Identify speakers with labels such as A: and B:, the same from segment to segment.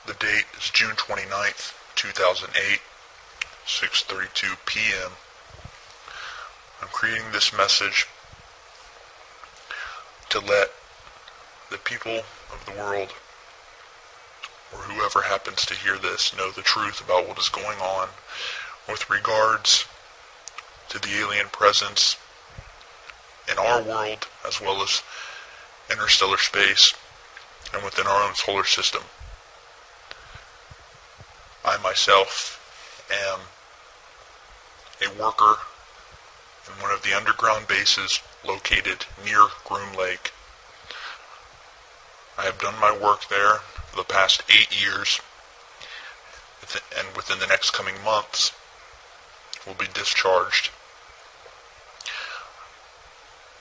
A: The date is June 29th, 2008, 6:32 p.m. I'm creating this message to let the people of the world, or whoever happens to hear this, know the truth about what is going on with regards to the alien presence in our world, as well as interstellar space and within our own solar system. I myself am a worker in one of the underground bases located near Groom Lake. I have done my work there for the past 8 years, and within the next coming months will be discharged.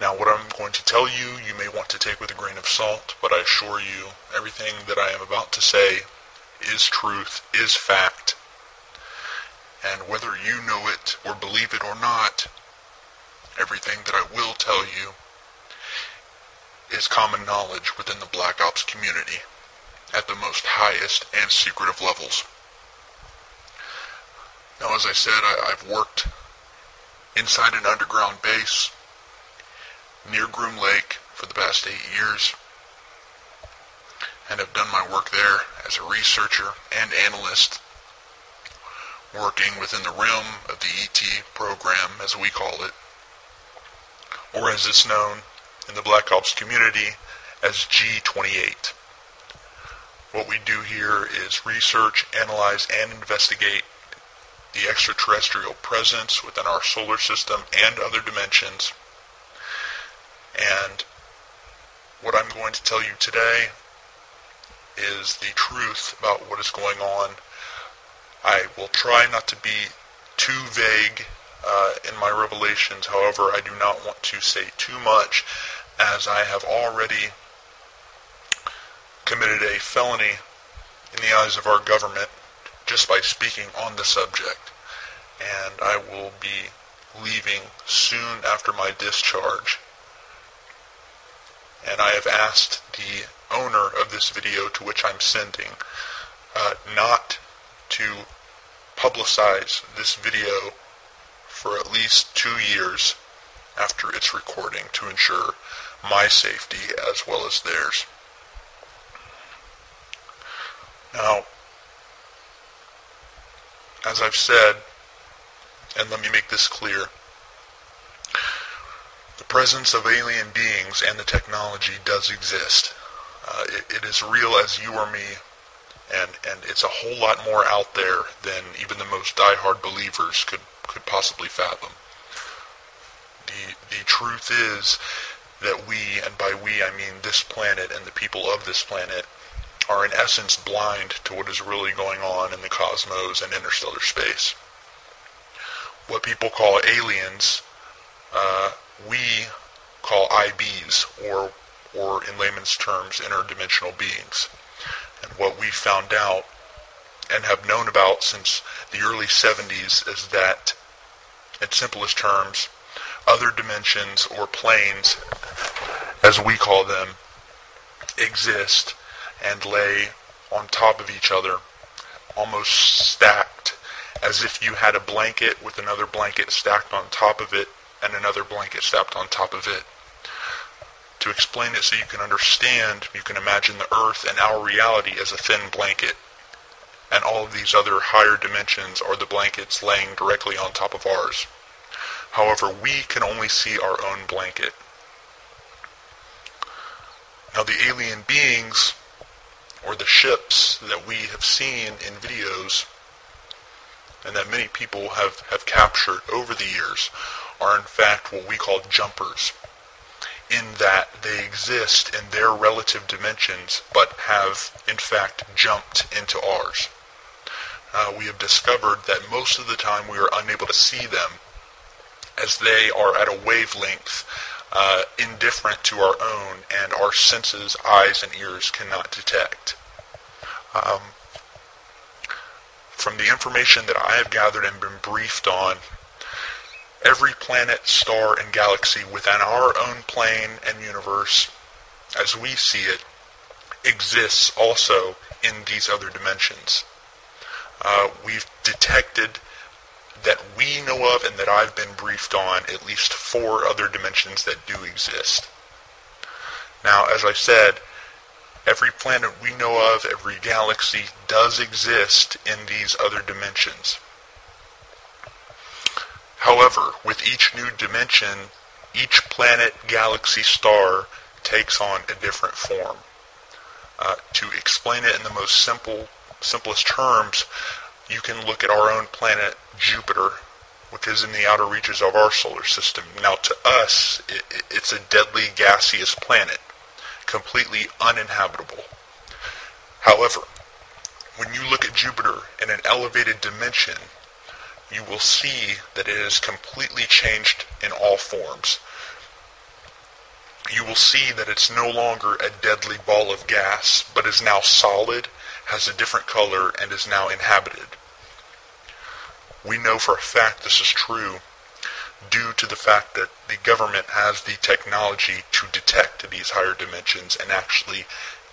A: Now, what I'm going to tell you, you may want to take with a grain of salt, but I assure you, everything that I am about to say is truth, is fact, and whether you know it or believe it or not, everything that I will tell you is common knowledge within the Black Ops community at the most highest and secretive levels. Now, as I said, I've worked inside an underground base near Groom Lake for the past 8 years, and have done my work there as a researcher and analyst, working within the realm of the ET program, as we call it, or as it's known in the Black Ops community as G28. What we do here is research, analyze, and investigate the extraterrestrial presence within our solar system and other dimensions. And what I'm going to tell you today is the truth about what is going on. I will try not to be too vague in my revelations. However, I do not want to say too much, as I have already committed a felony in the eyes of our government just by speaking on the subject. And I will be leaving soon after my discharge. And I have asked the owner of this video, to which I'm sending, not to publicize this video for at least 2 years after its recording, to ensure my safety as well as theirs. Now, as I've said, and let me make this clear, the presence of alien beings and the technology does exist. It is real as you or me, and it's a whole lot more out there than even the most diehard believers could possibly fathom. The truth is that we, and by we I mean this planet and the people of this planet, are in essence blind to what is really going on in the cosmos and interstellar space. What people call aliens, we call IBs, or in layman's terms, interdimensional beings. And what we found out and have known about since the early 70s is that, in simplest terms, other dimensions or planes, as we call them, exist and lay on top of each other, almost stacked, as if you had a blanket with another blanket stacked on top of it and another blanket stacked on top of it. To explain it so you can understand, you can imagine the Earth and our reality as a thin blanket, and all of these other higher dimensions are the blankets laying directly on top of ours. However, we can only see our own blanket. Now, the alien beings, or the ships that we have seen in videos, and that many people have captured over the years, are in fact what we call jumpers, in that they exist in their relative dimensions, but have in fact jumped into ours. We have discovered that most of the time we are unable to see them, as they are at a wavelength indifferent to our own, and our senses, eyes and ears, cannot detect. From the information that I have gathered and been briefed on, every planet, star, and galaxy within our own plane and universe, as we see it, exists also in these other dimensions. We've detected that we know of and that I've been briefed on at least 4 other dimensions that do exist. Now, as I said, every planet we know of, every galaxy does exist in these other dimensions. However, with each new dimension, each planet, galaxy, star takes on a different form. To explain it in the most simplest terms, you can look at our own planet, Jupiter, which is in the outer reaches of our solar system. Now, to us, it's a deadly gaseous planet, completely uninhabitable. However, when you look at Jupiter in an elevated dimension, you will see that it has completely changed in all forms. You will see that it's no longer a deadly ball of gas, but is now solid, has a different color, and is now inhabited. We know for a fact this is true due to the fact that the government has the technology to detect these higher dimensions and actually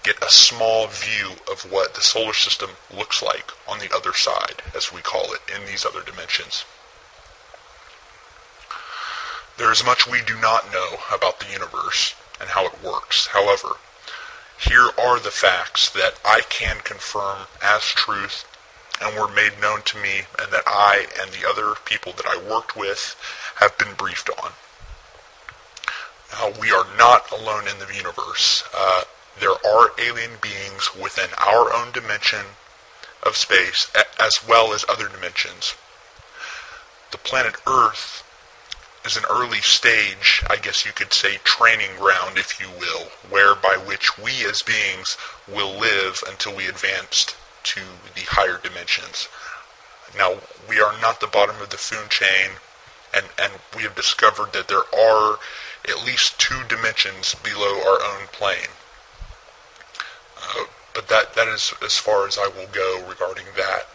A: get a small view of what the solar system looks like on the other side, as we call it, in these other dimensions. There is much we do not know about the universe and how it works. However, here are the facts that I can confirm as truth and were made known to me, and that I and the other people that I worked with have been briefed on. Now, we are not alone in the universe. There are alien beings within our own dimension of space, as well as other dimensions. The planet Earth is an early stage, I guess you could say, training ground, if you will, whereby which we as beings will live until we advance to the higher dimensions. Now, we are not the bottom of the food chain, and we have discovered that there are at least 2 dimensions below our own plane. But that is as far as I will go regarding that.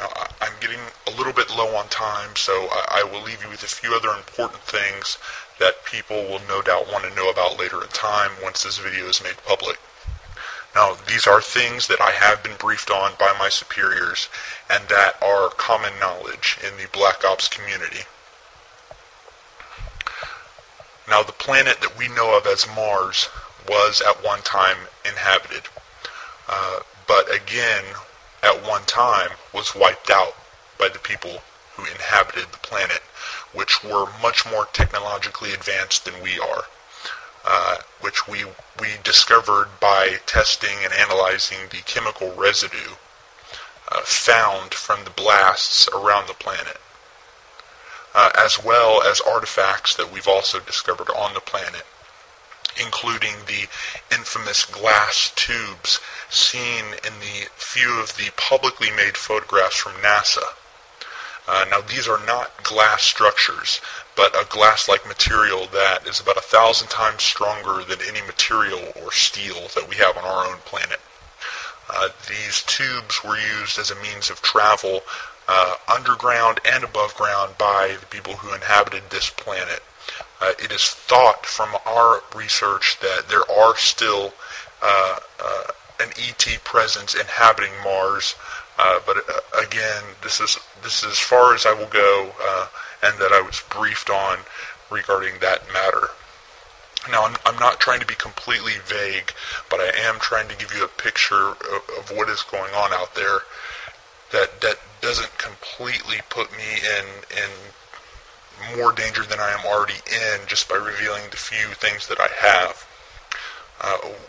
A: Now, I'm getting a little bit low on time, so I will leave you with a few other important things that people will no doubt want to know about later in time once this video is made public. Now, these are things that I have been briefed on by my superiors and that are common knowledge in the Black Ops community. Now, the planet that we know of as Mars was at one time inhabited, but again, at one time was wiped out by the people who inhabited the planet, which were much more technologically advanced than we are. Which we discovered by testing and analyzing the chemical residue found from the blasts around the planet, as well as artifacts that we've also discovered on the planet, including the infamous glass tubes seen in the few of the publicly made photographs from NASA. Now, these are not glass structures, but a glass-like material that is about 1,000 times stronger than any material or steel that we have on our own planet. These tubes were used as a means of travel underground and above ground by the people who inhabited this planet. It is thought from our research that there are still an ET presence inhabiting Mars, but again, this is as far as I will go, and that I was briefed on regarding that matter. Now, I'm not trying to be completely vague, but I am trying to give you a picture of what is going on out there that doesn't completely put me in more danger than I am already in just by revealing the few things that I have.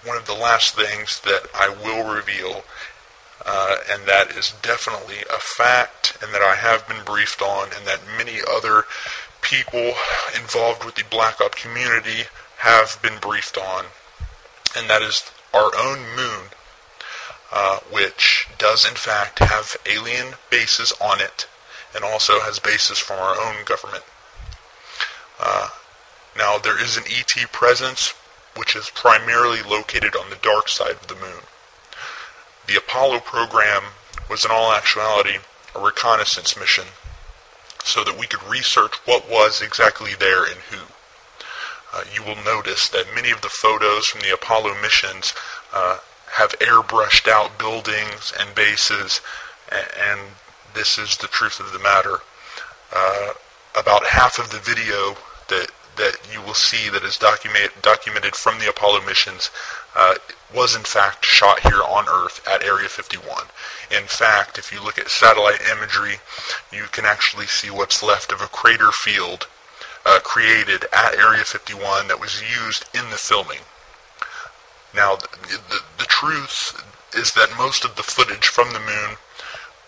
A: One of the last things that I will reveal, and that is definitely a fact, and that I have been briefed on, and that many other people involved with the Black Ops community have been briefed on, and that is our own moon, which does in fact have alien bases on it, and also has bases from our own government. Now, there is an ET presence, which is primarily located on the dark side of the moon. The Apollo program was in all actuality a reconnaissance mission, so that we could research what was exactly there and who. You will notice that many of the photos from the Apollo missions have airbrushed out buildings and bases, and this is the truth of the matter. About half of the video that you will see that is documented from the Apollo missions was in fact shot here on Earth at Area 51. In fact, if you look at satellite imagery, you can actually see what's left of a crater field created at Area 51 that was used in the filming. Now, the truth is that most of the footage from the moon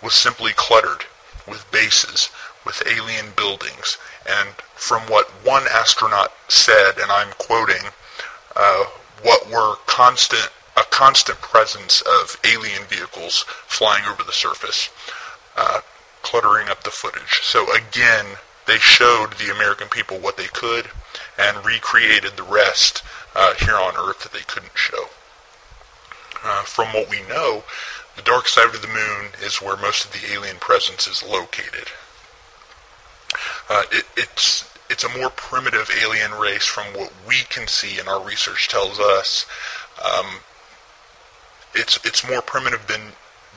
A: was simply cluttered with bases, with alien buildings, and from what one astronaut said, and I'm quoting, what were a constant presence of alien vehicles flying over the surface, cluttering up the footage. So again, they showed the American people what they could and recreated the rest here on Earth that they couldn't show. From what we know, the dark side of the moon is where most of the alien presence is located. It's a more primitive alien race from what we can see, and our research tells us. It's more primitive than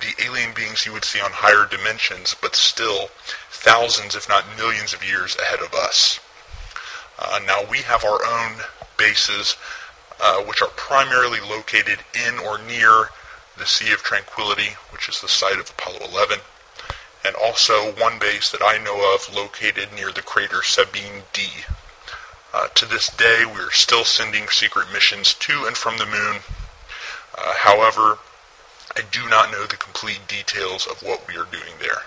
A: the alien beings you would see on higher dimensions, but still thousands, if not millions of years ahead of us. Now we have our own bases, which are primarily located in or near the Sea of Tranquility, which is the site of Apollo 11, and also one base that I know of located near the crater Sabine D. To this day, we are still sending secret missions to and from the moon. However, I do not know the complete details of what we are doing there.